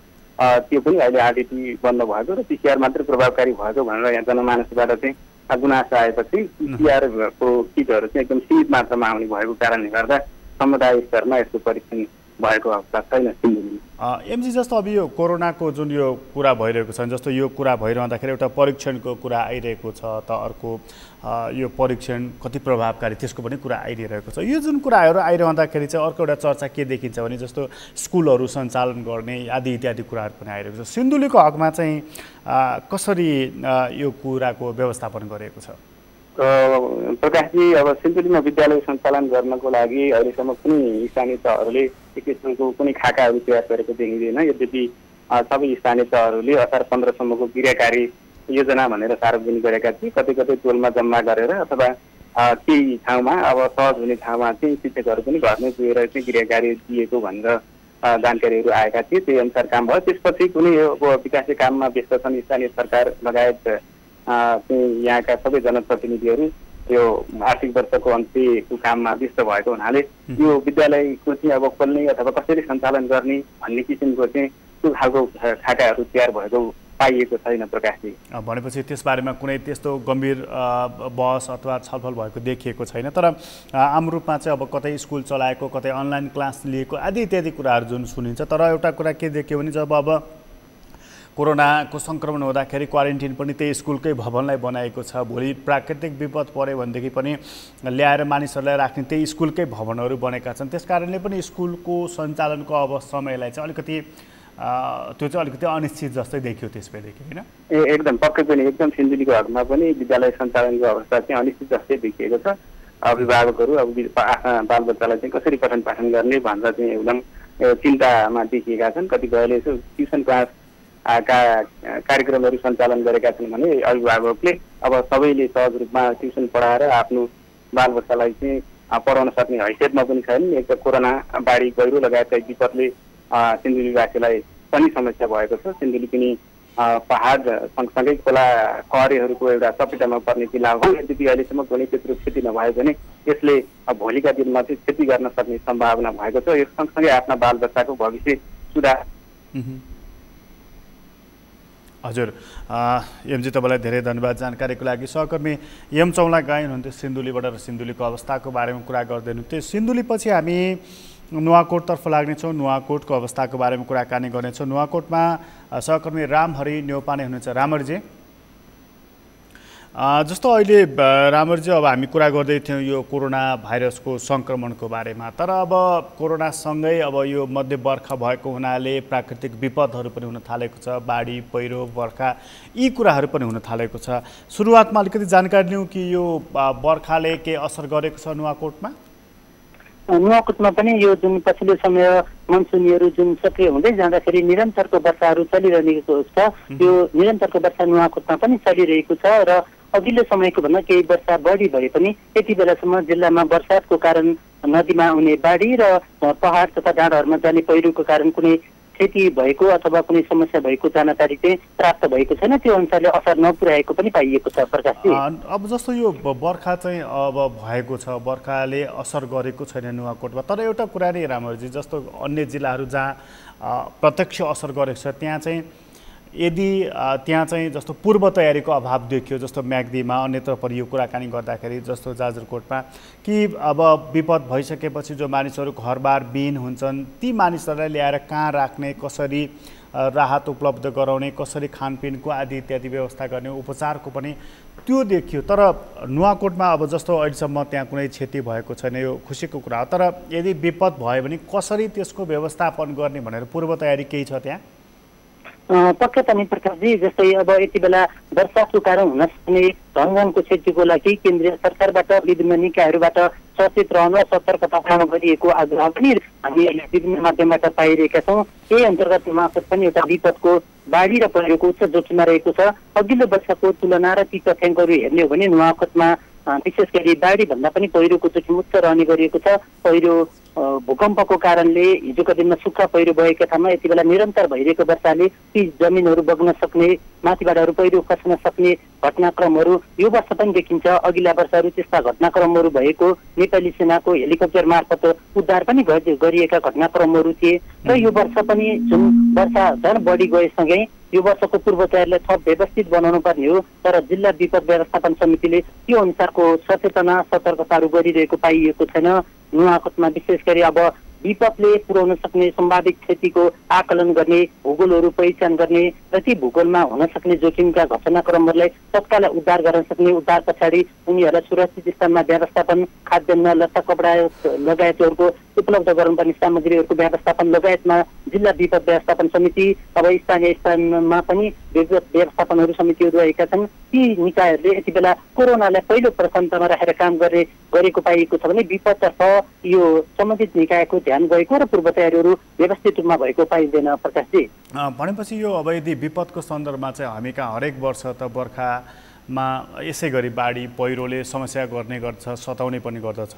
त्यो पनि अहिले आरडिटी बन्द भएको र PCR मात्रै प्रभावकारी भएको भनेर यहाँ जनमानसबाट चाहिँ गुनासो आएपछि PCR को किटहरू चाहिँ एकदम सीमित मात्रामा आउने भएको कारणले गर्दा समुदाय स्तरमा यसको परीक्षण भएको अवस्था छैन सिन्धुलीमा। एमजी जस्तो अब यो कोरोनाको जुन यो कुरा भइरहेको छ, जस्तो यो कुरा भइरहँदाखेरि एउटा परीक्षणको कुरा आइरहेको छ, त अर्को यो परीक्षण कति प्रभावकारी त्यसको पनि कुरा आइरहेको छ। यो जुन कुराहरू आइरहँदाखेरि चाहिँ अर्को एउटा चर्चा के देखिन्छ भने जस्तो स्कुलहरू सञ्चालन गर्ने आदि इत्यादि कुराहरू पनि आइरहेको छ। सिन्धुलीको हकमा चाहिँ कसरी यो कुराको व्यवस्थापन गरिएको छ? प्रकाशजी, अब सिन्धुलीमा विद्यालय सञ्चालन गर्नको लागि अहिलेसम्म कुनै स्थानीय तहहरूले एक किसिमको कुनै खाकाहरू तयार गरेको देखिँदैन। यद्यपि सबै स्थानीय तहहरूले असार 15 सम्मको गृहकारी योजना भनेर सार्वजनिक गरेका थिए। कतै कतै टोलमा जम्मा गरेर अथवा केही ठाउँमा अब सहज हुने ठाउँमा चाहिँ शिक्षकहरू पनि घरमै गएर चाहिँ गृहकारी दिएको भनेर जानकारीहरू आएका थिए। त्यही अनुसार काम भयो। त्यसपछि कुनै विकासले काममा व्यस्त छन् स्थानीय सरकार लगायत यहाँका सबै जनप्रतिनिधिहरू यो आर्थिक वर्षको अन्त्यको काममा व्यस्त भएको हुनाले यो विद्यालयको चाहिँ अब खोल्ने अथवा कसरी सञ्चालन गर्ने भन्ने किसिमको चाहिँ त्यो खालको खाकाहरू तयार भएको पाइएको छैन प्रकाशजी। भनेपछि त्यसबारेमा कुनै त्यस्तो गम्भीर बहस अथवा छलफल भएको देखिएको छैन। तर आम रूपमा चाहिँ अब कतै स्कुल चलाएको, कतै अनलाइन क्लास लिएको आदि इत्यादि कुराहरू जुन सुनिन्छ। तर एउटा कुरा के देखियो भने जब अब कोरोनाको सङ्क्रमण हुँदाखेरि क्वारेन्टिन पनि त्यही स्कुलकै भवनलाई बनाएको छ। भोलि प्राकृतिक विपद पऱ्यो भनेदेखि पनि ल्याएर मानिसहरूलाई राख्ने त्यही स्कुलकै भवनहरू बनेका छन्। त्यस कारणले पनि स्कुलको सञ्चालनको अब समयलाई चाहिँ अलिकति त्यो चाहिँ अलिकति अनिश्चित जस्तै देखियो त्यसबेलादेखि, होइन? एकदम पक्कै पनि एकदम सिन्धुलीको हकमा पनि विद्यालय सञ्चालनको अवस्था चाहिँ अनिश्चित जस्तै देखिएको छ। अभिभावकहरू अब आफ्ना बालबच्चालाई चाहिँ कसरी पठन पाठन गर्ने भनेर चाहिँ एकदम चिन्तामा देखिएका छन्। कतिपयले यसो ट्युसन क्लास कार्यक्रमहरू सञ्चालन गरेका छन् भने अभिभावकले अब सबैले सहज रूपमा ट्युसन पढाएर आफ्नो बालबच्चालाई चाहिँ पढाउन सक्ने हैसियतमा पनि छैन। एक त कोरोना, बाढी, पहिरो लगायतका विपदले सिन्धुलीवासीलाई पनि समस्या भएको छ। सिन्धुली पनि पहाड सँगसँगै खोला करेहरूको एउटा चपेटामा पर्ने जिल्ला हो। यद्यपि अहिलेसम्म कुनै त्यत्रो क्षति नभए पनि यसले भोलिका दिनमा चाहिँ क्षति गर्न सक्ने सम्भावना भएको छ। यस सँगसँगै आफ्ना बालबच्चाको भविष्य सुधार। हजुर, एमजी तपाईँलाई धेरै धन्यवाद जानकारीको लागि। सहकर्मी एम चौलागाई हुनुहुन्थ्यो सिन्धुलीबाट र सिन्धुलीको अवस्थाको बारेमा कुरा गर्दै हुनुहुन्थ्यो। सिन्धुलीपछि हामी नुवाकोटतर्फ लाग्नेछौँ, नुवाकोटको अवस्थाको बारेमा कुराकानी गर्नेछौँ। नुवाकोटमा सहकर्मी रामहरि न्यौपाने हुनुहुन्छ। रामहरिजी, जस्तो अहिले रामहरिजी अब हामी कुरा गर्दै थियौँ यो कोरोना भाइरसको सङ्क्रमणको बारेमा। तर अब कोरोनासँगै अब यो मध्य बर्खा भएको हुनाले प्राकृतिक विपदहरू पनि हुन थालेको छ। बाढी, पहिरो, बर्खा यी कुराहरू पनि हुन थालेको छ। सुरुवातमा अलिकति जानकारी लिउँ कि यो बर्खाले के असर गरेको छ नुवाकोटमा? नुवाकोटमा पनि यो जुन पछिल्लो समय मनसुनीहरू जुन सक्रिय हुँदै जाँदाखेरि निरन्तरको वर्षाहरू चलिरहेको छ। यो निरन्तरको वर्षा नुवाकोटमा पनि चलिरहेको छ र अघिल्लो समयको भन्दा केही वर्षा बढी भए पनि यति बेलासम्म जिल्लामा वर्षाको कारण नदीमा आउने बाढी र पहाड तथा डाँडाहरूमा जाने पहिरोको कारण कुनै क्षति भएको अथवा कुनै समस्या भएको जानकारी चाहिँ प्राप्त भएको छैन। त्यो अनुसारले असर नपुर्याएको पनि पाइएको छ प्रकाशजी। अब जस्तो यो बर्खा चाहिँ अब भएको छ, बर्खाले असर गरेको छैन नुवाकोटमा। तर एउटा कुरा नि रामहरिजी, जस्तो अन्य जिल्लाहरू जहाँ प्रत्यक्ष असर गरेको छ त्यहाँ चाहिँ त्यहाँ चाहिँ जस्तो पूर्व तयारीको अभाव देखियो। जस्तो म्याग्दीमा अन्यत्र पनि यो कुराकानी गर्दाखेरि, जस्तो जाजरकोटमा कि अब विपद भइसकेपछि जो मानिसहरू घरबार विहीन हुन्छन् ती मानिसहरूलाई ल्याएर कहाँ राख्ने, कसरी राहत उपलब्ध गराउने, कसरी खानपिनको आदि इत्यादि व्यवस्था गर्ने, उपचारको पनि त्यो देखियो। तर नुवाकोटमा अब जस्तो अहिलेसम्म त्यहाँ कुनै क्षति भएको छैन, यो खुसीको कुरा हो। तर यदि विपद भयो भने कसरी त्यसको व्यवस्थापन गर्ने भनेर पूर्व तयारी केही छ त्यहाँ? पक्कै पनि प्रकाशजी, जस्तै अब यति बेला वर्षाको कारण हुन सक्ने धनजनको क्षतिको लागि केन्द्रीय सरकारबाट विभिन्न निकायहरूबाट सचेत रहन र सतर्कता अपनाउन गरिएको आग्रह पनि हामी विभिन्न माध्यमबाट पाइरहेका छौँ। यही अन्तर्गत नुवाकोट पनि एउटा विपदको बाढी र पहिरोको उच्च जोखिममा रहेको छ। अघिल्लो वर्षको तुलना र ती तथ्याङ्कहरू हेर्ने हो भने नुवाकोटमा विशेष गरी बाढी भन्दा पनि पहिरोको जोखिम उच्च रहने गरिएको छ। पहिरो भूकम्पको कारणले हिजोको दिनमा सुक्खा पहिरो गएका ठाउँमा यति बेला निरन्तर भइरहेको वर्षाले ती जमिनहरू बग्न सक्ने, माथिबाटहरू पहिरो खस्न सक्ने घटनाक्रमहरू यो वर्ष पनि देखिन्छ। अघिल्ला वर्षहरू त्यस्ता घटनाक्रमहरू भएको नेपाली सेनाको हेलिकप्टर मार्फत उद्धार पनि गरिएका घटनाक्रमहरू थिए। र यो वर्ष पनि जुन वर्षा झन् बढी गएसँगै यो वर्षको पूर्व तयारीलाई थप व्यवस्थित बनाउनु पर्ने हो। तर जिल्ला विपद व्यवस्थापन समितिले त्यो अनुसारको सचेतना सतर्कताहरू गरिरहेको पाइएको छैन। नुवाकोटमा विशेष गरी अब विपदले पुर्याउन सक्ने सम्भावित क्षतिको आकलन गर्ने, भूगोलहरू पहिचान गर्ने र ती भूगोलमा हुन सक्ने जोखिमका घटनाक्रमहरूलाई तत्काल उद्धार गर्न सक्ने, उद्धार पछाडि उनीहरूलाई सुरक्षित स्थानमा व्यवस्थापन, खाद्यान्न, लत्ता कपडा लगायतहरूको उपलब्ध गराउनुपर्ने सामग्रीहरूको व्यवस्थापन लगायतमा जिल्ला विपद व्यवस्थापन समिति अब स्थानीय स्थानमा पनि विपद व्यवस्थापनहरू समितिहरू रहेका छन्। ती निकायहरूले यति बेला कोरोनालाई पहिलो प्रथमतामा राखेर काम गरेको पाइएको छ भने विपदतर्फ यो सम्बन्धित निकायको ध्यान गएको र पूर्व तयारीहरू व्यवस्थित रूपमा भएको पाइँदैन प्रकाशजी। भनेपछि यो अब यदि विपदको सन्दर्भमा चाहिँ हामी कहाँ हरेक वर्ष त बर्खामा यसै गरी बाढी पहिरोले समस्या गर्ने गर्छ, सताउने पनि गर्दछ।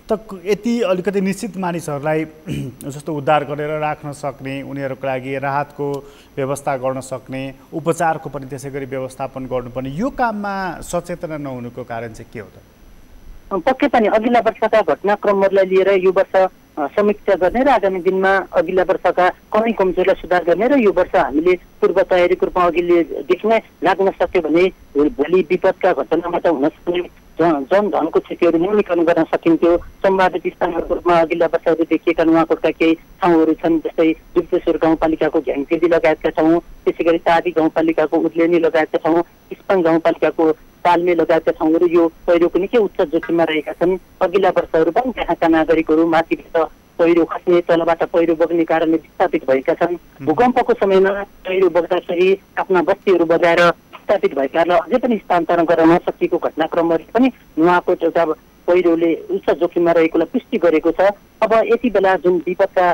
त यति अलिकति निश्चित मानिसहरूलाई जस्तो उद्धार गरेर राख्न सक्ने, उनीहरूको लागि राहतको व्यवस्था गर्न सक्ने, उपचारको पनि त्यसै गरी व्यवस्थापन गर्नुपर्ने, यो काममा सचेतना नहुनुको कारण चाहिँ के हो त? पक्कै पनि अघिल्ला वर्षका घटनाक्रमहरूलाई लिएर यो वर्ष समीक्षा गर्ने र आगामी दिनमा अघिल्ला वर्षका कमी कमजोरलाई सुधार गर्ने र यो वर्ष हामीले पूर्व तयारीको रूपमा अघिल्लेदेखि नै लाग्न सक्यो भने भोलि विपदका घटनाबाट हुन सक्ने जनधनको क्षतिहरू न्यूनीकरण गर्न सकिन्थ्यो। सम्भावित स्थानहरूको रूपमा अघिल्ला वर्षहरू देखिएका नुवाकोटका केही ठाउँहरू छन्, जस्तै जुप्तेश्वर गाउँपालिकाको घ्याङतेदी लगायतका ठाउँ, त्यसै गरी तादी गाउँपालिकाको उर्लेनी लगायतका ठाउँ, इस्पाङ गाउँपालिकाको तालमे लगायतका ठाउँहरू यो पहिरोको निकै उच्च जोखिममा रहेका छन्। अघिल्ला वर्षहरू पनि त्यहाँका नागरिकहरू माथिबाट पहिरो खस्ने, तलबाट पहिरो बग्ने कारणले विस्थापित भएका छन्। भूकम्पको समयमा पहिरो बग्दाखेरि आफ्ना बस्तीहरू बगाएर विस्थापित भएकाहरूलाई अझै पनि स्थानान्तरण गर्न नसकिएको घटनाक्रमहरू पनि नुवाकोट एउटा पहिरोले उच्च जोखिममा रहेकोलाई पुष्टि गरेको छ। अब यति बेला जुन विपदका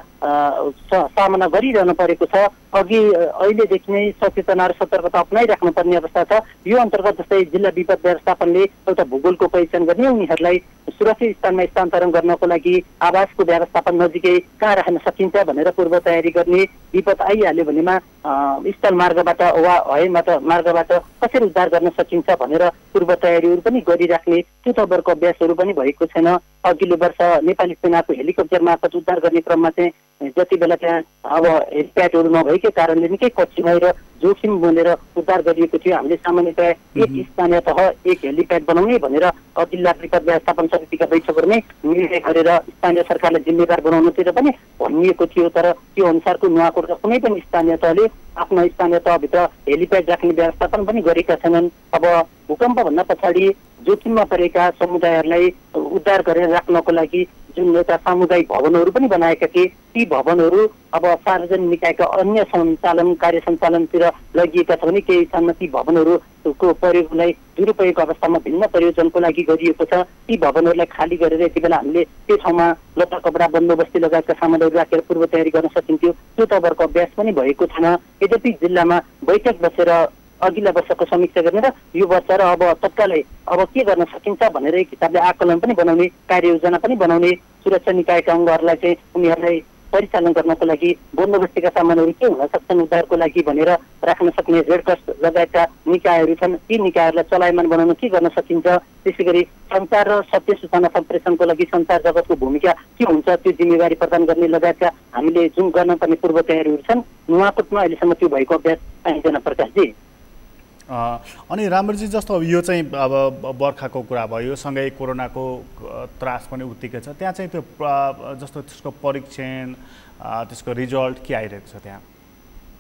सामना गरिरहनु परेको छ, अहिलेदेखि नै सचेतना र सतर्कता अपनाइराख्नु पर्ने अवस्था छ। यो अन्तर्गत जस्तै जिल्ला विपद व्यवस्थापनले एउटा भूगोलको पहिचान गर्ने, उनीहरूलाई सुरक्षित स्थानमा स्थानान्तरण गर्नको लागि आवासको व्यवस्थापन नजिकै कहाँ राख्न सकिन्छ भनेर पूर्व तयारी गर्ने, विपद आइहाल्यो भनेमा स्थल मार्गबाट वा हवाई मार्गबाट कसरी उद्धार गर्न सकिन्छ भनेर पूर्व तयारीहरू पनि गरिराख्ने त्यो तवरको अभ्यासहरू पनि भएको छैन। अघिल्लो वर्ष नेपाली सेनाको हेलिकप्टर मार्फत उद्धार गर्ने क्रममा चाहिँ जति बेला त्यहाँ अब हेलिप्याडहरू नभएकै कारणले निकै कठिनाइ र जोखिम बनेर उद्धार गरिएको थियो। हामीले सामान्यतया एक स्थानीय तह एक हेलिप्याड बनाउने भनेर जिल्ला विपद व्यवस्थापन समितिका बैठकहरूमै निर्णय गरेर स्थानीय सरकारलाई जिम्मेवार बनाउनुतिर पनि भनिएको थियो। तर त्यो अनुसारको नुवाकोटका कुनै पनि स्थानीय तहले आफ्नो स्थानीय तहभित्र हेलिप्याड राख्ने व्यवस्थापन पनि गरेका छैनन्। अब भूकम्पभन्दा पछाडि जोखिममा परेका समुदायहरूलाई उद्धार गरेर राख्नको लागि जुन एउटा सामुदायिक भवनहरू पनि बनाएका थिए, ती भवनहरू अब सार्वजनिक निकायका अन्य कार्य सञ्चालनतिर लगिएका छ भने केही स्थानमा ती भवनहरूको प्रयोगलाई दुरुपयोग अवस्थामा भिन्न प्रयोजनको लागि गरिएको छ। ती भवनहरूलाई खाली गरेर यति बेला हामीले त्यो ठाउँमा लत्ता कपडा बन्दोबस्ती लगायतका सामानहरू राखेर पूर्व तयारी गर्न सकिन्थ्यो। त्यो तवरको अभ्यास पनि भएको छैन। यद्यपि जिल्लामा बैठक बसेर अघिल्ला वर्षको समीक्षा गर्ने र यो वर्ष र अब तत्कालै अब के गर्न सकिन्छ भनेर एक हिसाबले आकलन पनि बनाउने, कार्ययोजना पनि बनाउने, सुरक्षा निकायका अङ्गहरूलाई चाहिँ उनीहरूलाई परिचालन गर्नको लागि बन्दोबस्तीका सामानहरू के हुन सक्छन् उद्धारको लागि भनेर राख्न सक्ने रेड क्रस लगायतका निकायहरू छन्। ती निकायहरूलाई चलायमान बनाउन के गर्न सकिन्छ, त्यसै गरी सञ्चार र सत्य सूचना सम्प्रेषणको लागि सञ्चार जगतको भूमिका के हुन्छ त्यो जिम्मेवारी प्रदान गर्ने लगायतका हामीले जुन गर्नुपर्ने पूर्व तयारीहरू छन्, नुवाकोटमा अहिलेसम्म त्यो भएको अभ्यास पाइँदैन प्रकाशजी। अनि रामजी, जस्तो अब यो चाहिँ अब बर्खाको कुरा भयो, सँगै कोरोनाको त्रास पनि उत्तिकै छ, त्यहाँ चाहिँ त्यो जस्तो त्यसको परीक्षण त्यसको रिजल्ट के आइरहेको छ त्यहाँ?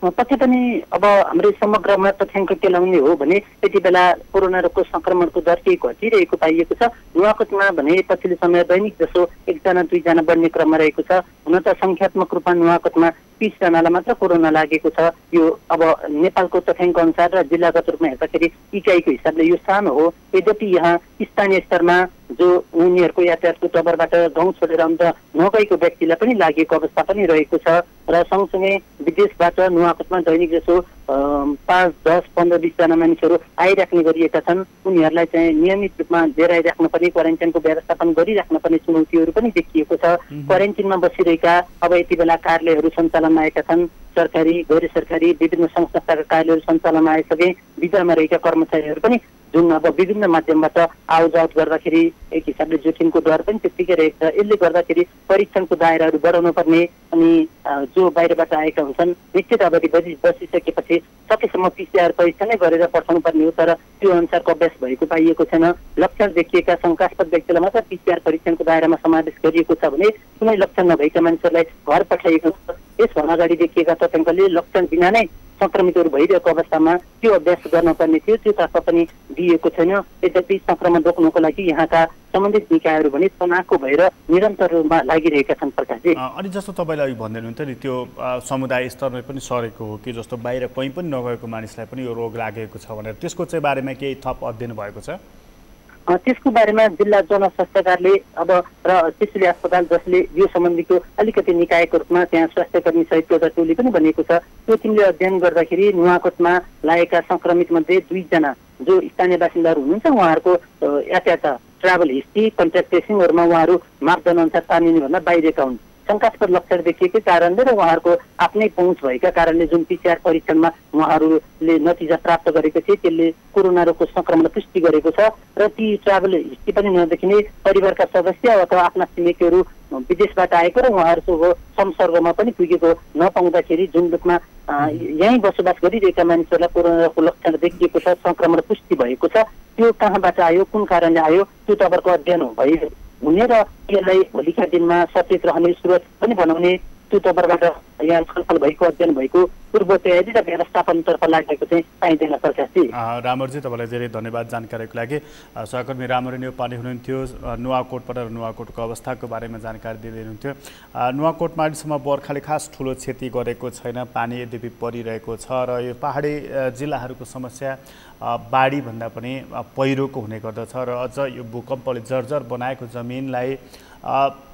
पक्कै पनि अब हाम्रो समग्रमा तथ्याङ्क के लाउने हो भने यति बेला कोरोना रोगको संक्रमणको दर केही घटिरहेको पाइएको छ। नुवाकोटमा भने पछिल्लो समय दैनिक जसो 1 जना 2 जना बढ्ने क्रममा रहेको छ। हुन त संख्यात्मक रूपमा नुवाकोटमा 30 जनालाई मात्र कोरोना लागेको छ। यो अब नेपालको तथ्याङ्क अनुसार र जिल्लागत रूपमा हेर्दाखेरि इकाइको हिसाबले यो सानो हो। यद्यपि यहाँ स्थानीय स्तरमा जो उनीहरूको यातायातको टबरबाट गाउँ छोडेर अन्त नगएको व्यक्तिलाई पनि लागेको अवस्था पनि रहेको छ। र सँगसँगै विदेशबाट नुवाकोटमा दैनिक जसो 5, 10, 15, 20 जना मानिसहरू आइराख्ने गरिएका छन्। उनीहरूलाई चाहिँ नियमित रूपमा लिएर आइराख्नुपर्ने, क्वारेन्टाइनको व्यवस्थापन गरिराख्नुपर्ने चुनौतीहरू पनि देखिएको छ। क्वारेन्टाइनमा बसिरहेका अब यति बेला कार्यालयहरू सञ्चालनमा आएका छन्। सरकारी गैर सरकारी विभिन्न संस्थाका कार्यहरू सञ्चालनमा आइसके विधामा रहेका कर्मचारीहरू पनि जुन अब विभिन्न माध्यमबाट आवजावत गर्दाखेरि एक हिसाबले जोखिमको डर पनि त्यत्तिकै रहेको छ। यसले गर्दाखेरि परीक्षणको दायराहरू बढाउनु पर्ने अनि जो बाहिरबाट आएका हुन्छन् निश्चित अवधि बसिसकेपछि सकेसम्म PCR परीक्षणै गरेर पठाउनु पर्ने हो। तर त्यो अनुसारको अभ्यास भएको पाइएको छैन। लक्षण देखिएका शङ्कास्पद व्यक्तिलाई मात्र PCR परीक्षणको दायरामा समावेश गरिएको छ भने कुनै लक्षण नभएका मानिसहरूलाई घर पठाइएको छ। यसभन्दा अगाडि देखिएका तथ्याङ्कले लक्षण बिना नै संक्रमितहरू भइरहेको अवस्थामा त्यो अभ्यास गर्नुपर्ने थियो, त्यो तर्फ पनि दिएको छैन। यद्यपि संक्रमण रोक्नको लागि यहाँका सम्बन्धित निकायहरू भने तनाखो भएर निरन्तर रूपमा लागिरहेका छन् प्रकाशजी। अनि जस्तो तपाईँले अघि भन्दै हुनुहुन्थ्यो नि त्यो समुदाय स्तरमै पनि सरेको हो कि जस्तो बाहिर कहीँ पनि नगएको मानिसलाई पनि यो रोग लागेको छ भनेर त्यसको चाहिँ बारेमा केही थप अध्ययन भएको छ? त्यसको बारेमा जिल्ला जनस्वास्थ्य कार्यालय अब र सिसिली अस्पताल जसले यो सम्बन्धीको अलिकति निकायको रूपमा त्यहाँ स्वास्थ्यकर्मी सहितको एउटा टोली पनि बनेको छ। त्यो टिमले अध्ययन गर्दाखेरि नुवाकोटमा लागेका संक्रमित मध्ये 2 जना जो स्थानीय बासिन्दाहरू हुनुहुन्छ उहाँहरूको यातायात ट्राभल हिस्ट्री कन्ट्याक्ट ट्रेसिङहरूमा उहाँहरू मापदण्ड अनुसार तानिने भन्दा बाहिरका हुन्। शङ्कास्पद लक्षण देखिएकै कारणले र उहाँहरूको आफ्नै पहुँच भएका कारणले जुन PCR परीक्षणमा उहाँहरूले नतिजा प्राप्त गरेको थिए त्यसले कोरोना रोगको संक्रमण पुष्टि गरेको छ र ती ट्राभल हिस्ट्री पनि नदेखिने परिवारका सदस्य अथवा आफ्ना छिमेकीहरू विदेशबाट आएको र उहाँहरूको संसर्गमा पनि पुगेको नपाउँदाखेरि जुन रूपमा यहीँ बसोबास गरिरहेका मानिसहरूलाई कोरोनाको लक्षण देखिएको छ, संक्रमण पुष्टि भएको छ, त्यो कहाँबाट आयो, कुन कारणले आयो, त्यो तपाईँहरूको अध्ययन हुने र यसलाई भोलिका दिनमा सचेत रहने, सुरक्षित पनि बनाउने त्यो तपाईँबाट यहाँ छलफल भएको, अध्ययन भएको पूर्व तयारी र व्यवस्थापनतर्फ लागेको चाहिँ पाइँदैन प्रकाशजी। रामरजी, तपाईँलाई धेरै धन्यवाद जानकारीको लागि। सहकर्मी रामरी नेपाली हुनुहुन्थ्यो, नुवाकोटबाट र नुवाकोटको अवस्थाको बारेमा जानकारी दिँदै हुनुहुन्थ्यो। नुवाकोटमा अहिलेसम्म बर्खाले खास ठुलो क्षति गरेको छैन, पानी यद्यपि परिरहेको छ र यो पहाडी जिल्लाहरूको समस्या बाढीभन्दा पनि पहिरोको हुने गर्दछ र अझ यो भूकम्पले जर्जर बनाएको जमिनलाई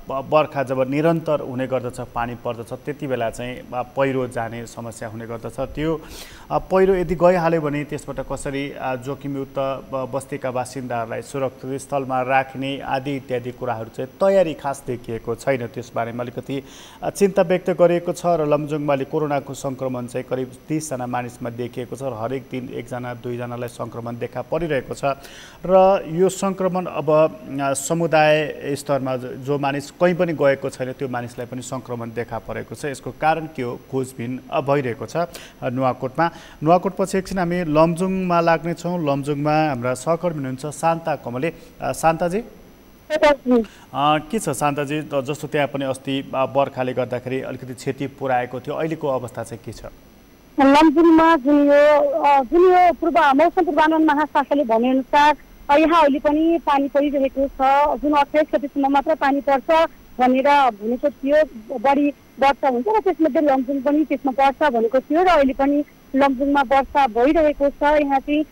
बर्खा जब निरन्तर हुने गर्दछ, पानी पर्दछ, त्यति बेला चाहिँ पहिरो जाने समस्या हुने गर्दछ। त्यो पहिरो यदि गइहाल्यो भने त्यसबाट कसरी जोखिमयुक्त बस्तीका बासिन्दाहरूलाई सुरक्षित स्थलमा राख्ने आदि इत्यादि कुराहरू चाहिँ तयारी खास देखिएको छैन। त्यसबारेमा अलिकति चिन्ता व्यक्त गरिएको छ र लमजुङमा कोरोनाको सङ्क्रमण चाहिँ करिब 30 जना मानिसमा देखिएको छ र हरेक दिन 1 जना 2 जनालाई सङ्क्रमण देखा परिरहेको छ र यो सङ्क्रमण अब समुदाय स्तरमा जो मानिस कहीँ पनि गएको छैन त्यो मानिसलाई पनि सङ्क्रमण देखा परेको छ। यसको कारण के हो खोजबिन भइरहेको छ नुवाकोटमा। नुवाकोटपछि एकछिन हामी लमजुङमा लाग्नेछौँ। लमजुङमा हाम्रा सहकर्मी हुनुहुन्छ शान्ता कमले। शान्ताजी के छ शान्ताजी, जस्तो त्यहाँ पनि अस्ति बर्खाले गर्दाखेरि अलिकति क्षति पुर्याएको थियो, अहिलेको अवस्था चाहिँ के छ? लमजुङमा जुन यो मौसम पूर्वानुमान महाशाखाले भनेअनुसार यहाँ अहिले पनि पानी परिरहेको छ। जुन 28 गतेसम्म मात्र पानी पर्छ भनेर भनेको थियो, बढी वर्षा हुन्छ र त्यसमध्ये लमजुङ पनि त्यसमा पर्छ भनेको थियो र अहिले पनि लमजुङमा वर्षा भइरहेको छ। यहाँ चाहिँ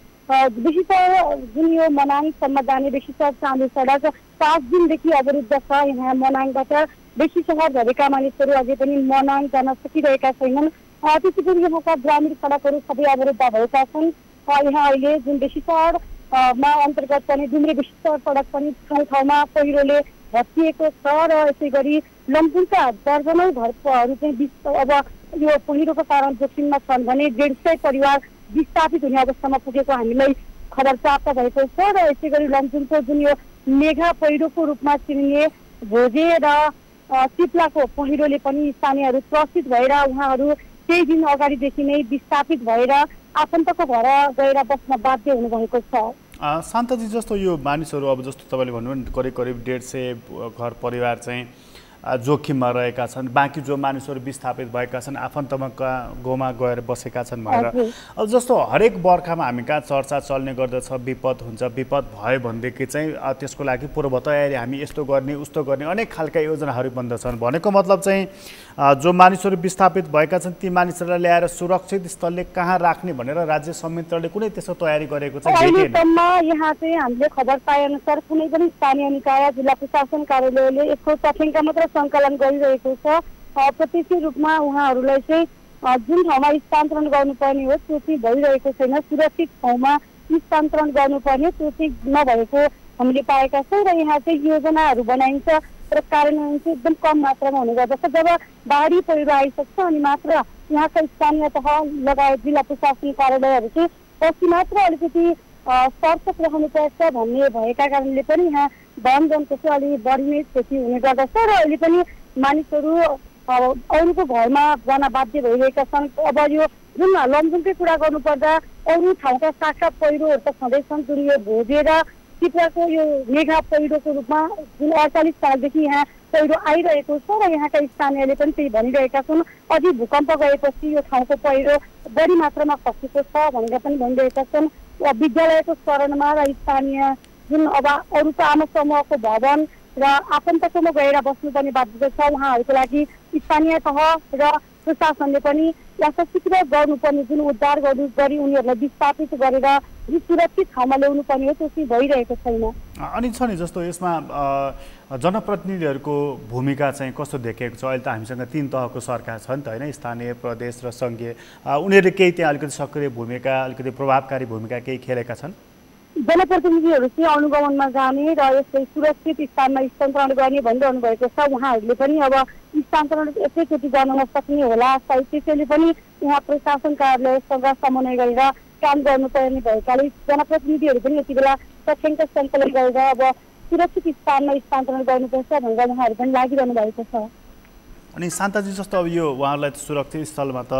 विशेषतः जुन यो मनाङसम्म जाने विशेषतः चाँदो सडक 5 दिनदेखि अवरुद्ध छ। यहाँ मनाङबाट बेसी सहर झरेका मानिसहरू अझै पनि मनाङ जान सकिरहेका छैनन्। त्यसै गरी यहाँका ग्रामीण सडकहरू सबै अवरुद्ध भएका छन्। यहाँ अहिले जुन बेसी सहर मा अन्तर्गत पनि डुम्रे बेसी सहर सडक पनि ठाउँ ठाउँमा पहिरोले भत्किएको छ र यसै गरी लमजुङका दर्जनौं घरहरू चाहिँ अब यो पहिरोको कारण जोखिममा छन् भने 150 परिवार विस्थापित हुने अवस्थामा पुगेको हामीलाई खबर प्राप्त भएको छ र यसै गरी लमजुङको जुन यो मेघा पहिरोको रूपमा चिनिने भोजे र चिप्लाको पहिरोले पनि स्थानीयहरू त्रसित भएर उहाँहरू केही दिन अगाडिदेखि नै विस्थापित भएर आफन्तको घर गएर बस्न बाध्य हुनुभएको छ। शान्ताजी, जस्तो यो मानिसहरू अब जस्तो तपाईँले भन्नुभयो करिब 150 घर परिवार चाहिँ जोखिममा रहेका छन्, बाँकी जो मानिसहरू विस्थापित भएका छन् आफन्तमा गाउँमा गएर बसेका छन् भनेर अब जस्तो हरेक बर्खामा हामी कहाँ चर्चा चल्ने गर्दछ, विपद हुन्छ, विपद भयो भनेदेखि चाहिँ त्यसको लागि पूर्व तयारी हामी यस्तो गर्ने उस्तो गर्ने अनेक खालका योजनाहरू बन्दछन्। भनेको मतलब चाहिँ जो मानिसहरू विस्थापित भएका छन् ती मानिसहरूलाई ल्याएर सुरक्षित स्थलले कहाँ राख्ने भनेर राज्य संयन्त्रले कुनै त्यस्तो तयारी गरेको छ? यहाँ चाहिँ हामीले खबर पाए अनुसार कुनै पनि स्थानीय निकाय जिल्ला प्रशासन कार्यालयले यसको तथ्याङ्क मात्र सङ्कलन गरिरहेको छ। प्रत्यक्ष रूपमा उहाँहरूलाई चाहिँ जुन ठाउँमा स्थानान्तरण गर्नुपर्ने हो त्यो चाहिँ भइरहेको छैन, सुरक्षित ठाउँमा स्थानान्तरण गर्नुपर्ने त्यो चाहिँ नभएको हामीले पाएका छौँ र यहाँ चाहिँ योजनाहरू बनाइन्छ र कार्यान्वयन चाहिँ एकदम कम मात्रामा हुने गर्दछ। जब बाढी पहिरो आइसक्छ अनि मात्र यहाँका स्थानीय तह लगायत जिल्ला प्रशासन कार्यालयहरू चाहिँ पछि मात्र अलिकति सतर्क रहनुपर्छ भन्ने भएका कारणले पनि यहाँ वनजनको चाहिँ अलिक बढी नै क्षति हुने गर्दछ र अहिले पनि मानिसहरू अरूको घरमा जान बाध्य भइरहेका छन्। अब यो जुन लमजुङकै कुरा गर्नुपर्दा अरू ठाउँका शाखा पहिरोहरू त छँदैछन्। जुन यो भोजे र चिप्लाको यो मेघा पहिरोको रूपमा जुन 48 सालदेखि यहाँ पहिरो आइरहेको छ र यहाँका स्थानीयले पनि त्यही भनिरहेका छन्। अझै भूकम्प गएपछि यो ठाउँको पहिरो बढी मात्रामा खसेको छ भनेर पनि भनिरहेका छन्। विद्यालयको शरणमा र स्थानीय जुन अब अरूको आमा समूहको भवन र आफन्तकोमा गएर बस्नुपर्ने बाध्यता छ उहाँहरूको लागि स्थानीय तह र प्रशासनले पनि यथाशीघ्र गर्नुपर्ने जुन उद्धार गरी उनीहरूलाई विस्थापित गरेर सुरक्षित ठाउँमा ल्याउनु पर्ने हो त्यो चाहिँ भइरहेको छैन। अनि छ नि जस्तो यसमा जनप्रतिनिधिहरूको भूमिका चाहिँ कस्तो देखिएको छ? अहिले त हामीसँग 3 तहको सरकार छ नि त होइन, स्थानीय प्रदेश र सङ्घीय। उनीहरूले केही त्यहाँ अलिकति सक्रिय भूमिका अलिकति प्रभावकारी भूमिका केही खेलेका छन्? जनप्रतिनिधिहरू चाहिँ अनुगमनमा जाने र यसलाई सुरक्षित स्थानमा स्थानान्तरण गर्ने भनिरहनु भएको छ। उहाँहरूले पनि अब स्थानान्तरण एकैचोटि गर्न नसक्ने होला, सायद त्यसैले पनि उहाँ प्रशासन कार्यालयसँग समन्वय गरेर काम गर्नुपर्ने भएकाले जनप्रतिनिधिहरू पनि यति बेला तथ्याङ्क सङ्कलन गरेर अब सुरक्षित स्थानमा स्थानान्तरण गर्नुपर्छ भनेर उहाँहरू पनि लागिरहनु भएको छ। अनि शान्ताजी, जस्तो अब यो उहाँहरूलाई सुरक्षित स्थलमा त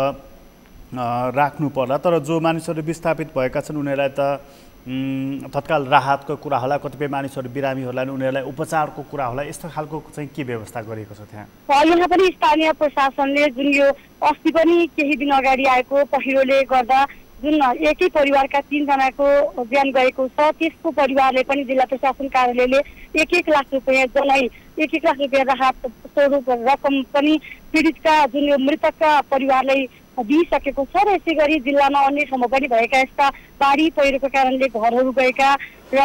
राख्नु पर्ला, तर जो मानिसहरू विस्थापित भएका छन् उनीहरूलाई त तत्काल राहतको कुरा होला, कतिपय मानिसहरू बिरामीहरूलाई उनीहरूलाई उपचारको कुरा होला, यस्तो खालको चाहिँ के व्यवस्था गरिएको छ त्यहाँ? यहाँ पनि स्थानीय प्रशासनले जुन यो अस्ति पनि केही दिन अगाडि आएको पहिरोले गर्दा जुन एकै परिवारका 3 जनाको ज्यान गएको छ, त्यसको परिवारले पनि जिल्ला प्रशासन कार्यालयले 1-1 लाख रुपियाँ जनै 1-1 लाख रुपियाँ राहत स्वरूप रकम पनि पीडितका जुन यो मृतकका परिवारलाई दिइसकेको छ। र यसै गरी जिल्लामा अन्य ठाउँमा पनि भएका यस्ता बाढी पहिरोको कारणले घरहरू गएका र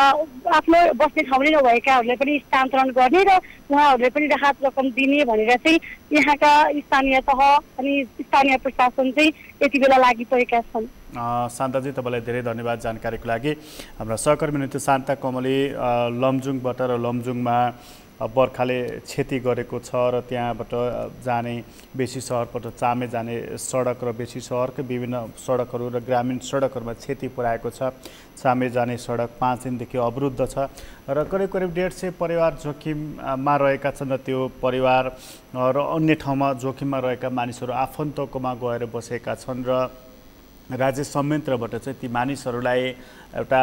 आफ्नो बस्ने ठाउँ नै नभएकाहरूलाई पनि स्थानान्तरण गर्ने र उहाँहरूले पनि राहत रकम दिने भनेर चाहिँ यहाँका स्थानीय तह अनि स्थानीय प्रशासन चाहिँ यति बेला लागि परेका छन्। शान्ताजी, तपाईँलाई धेरै धन्यवाद जानकारीको लागि। हाम्रा सहकर्मी नेत्री शान्ता कमली लमजुङबाट र लमजुङमा बर्खाले क्षति गरेको छ र त्यहाँबाट जाने बेसी सहरबाट चामे जाने सडक र बेसी सहरकै विभिन्न सडकहरू र ग्रामीण सडकहरूमा क्षति पुर्याएको छ। चामे जाने सडक 5 दिनदेखि अवरुद्ध छ र करिब 150 परिवार जोखिममा रहेका छन् र त्यो परिवार र अन्य ठाउँमा जोखिममा रहेका मानिसहरू आफन्तकोमा गएर बसेका छन् र राज्य संयन्त्रबाट चाहिँ ती मानिसहरूलाई एउटा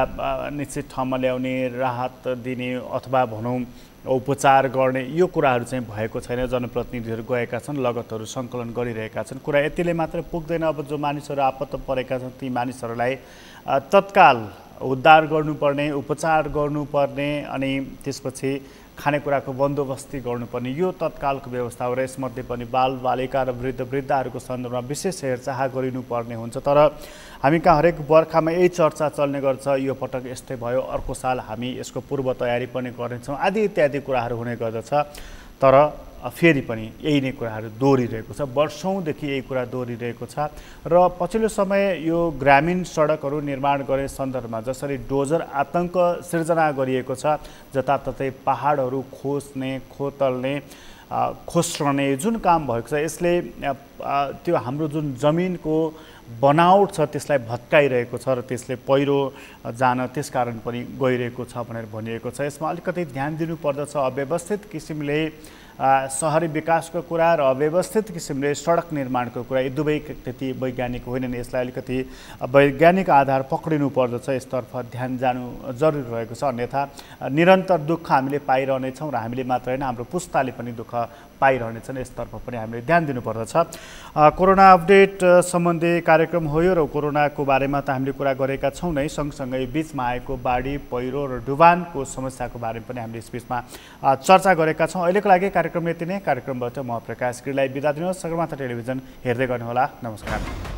निश्चित ठाउँमा ल्याउने, राहत दिने अथवा भनौँ उपचार गर्ने यो कुराहरू चाहिँ भएको छैन। जनप्रतिनिधिहरू गएका छन्, लगतहरू सङ्कलन गरिरहेका छन्। कुरा यतिले मात्र पुग्दैन। अब जो मानिसहरू आपत्त परेका छन् ती मानिसहरूलाई तत्काल उद्धार गर्नुपर्ने, उपचार गर्नुपर्ने अनि त्यसपछि खानेकुराको बन्दोबस्ती गर्नुपर्ने यो तत्कालको व्यवस्था हो र यसमध्ये पनि बालबालिका र वृद्धहरूको सन्दर्भमा विशेष हेरचाह गरिनुपर्ने हुन्छ। तर हामी कहाँ हरेक बर्खामा यही चर्चा चल्ने गर्छ, यो पटक यस्तै भयो, अर्को साल हामी यसको पूर्व तयारी पनि गर्नेछौँ आदि इत्यादि कुराहरू हुने गर्दछ। तर फेरि पनि यही नै कुराहरू दोहोरिरहेको छ, वर्षौँदेखि यही कुरा दोहोरिरहेको छ। र पछिल्लो समय यो ग्रामीण सडकहरू निर्माण गर्ने सन्दर्भमा जसरी डोजर आतङ्क सिर्जना गरिएको छ, जताततै पहाडहरू खोज्ने, खोतल्ने, खोस्रने जुन काम भएको छ, यसले त्यो हाम्रो जुन जमिनको बनावट छ त्यसलाई भत्काइरहेको छ र त्यसले पहिरो जान त्यसकारण पनि गइरहेको छ भनेर भनिएको छ। यसमा अलिकति ध्यान दिनुपर्दछ। अव्यवस्थित किसिमले सहरी विकासको कुरा र अव्यवस्थित किसिमले सडक निर्माणको कुरा यी दुवै त्यति वैज्ञानिक होइनन्। यसलाई अलिकति वैज्ञानिक आधार पक्रिनु पर्दछ, यसतर्फ ध्यान जानु जरुरी रहेको छ। अन्यथा निरन्तर दुःख हामीले पाइरहनेछौँ र हामीले मात्र होइन हाम्रो पुस्ताले पनि दुःख पाइरहनेछन्। यसतर्फ पनि हामीले ध्यान दिनुपर्दछ। कोरोना अपडेट सम्बन्धी कार्यक्रम हो यो र कोरोनाको बारेमा त हामीले कुरा गरेका छौँ नै, सँगसँगै बिचमा आएको बाढी पहिरो र डुबानको समस्याको बारेमा पनि हामीले यसबिचमा चर्चा गरेका छौँ। अहिलेको लागि कार्यक्रम यति नै। कार्यक्रमबाट म प्रकाश गिरीलाई बिदा दिनुहोस्। सगरमाथा टेलिभिजन हेर्दै गर्नुहोला। नमस्कार।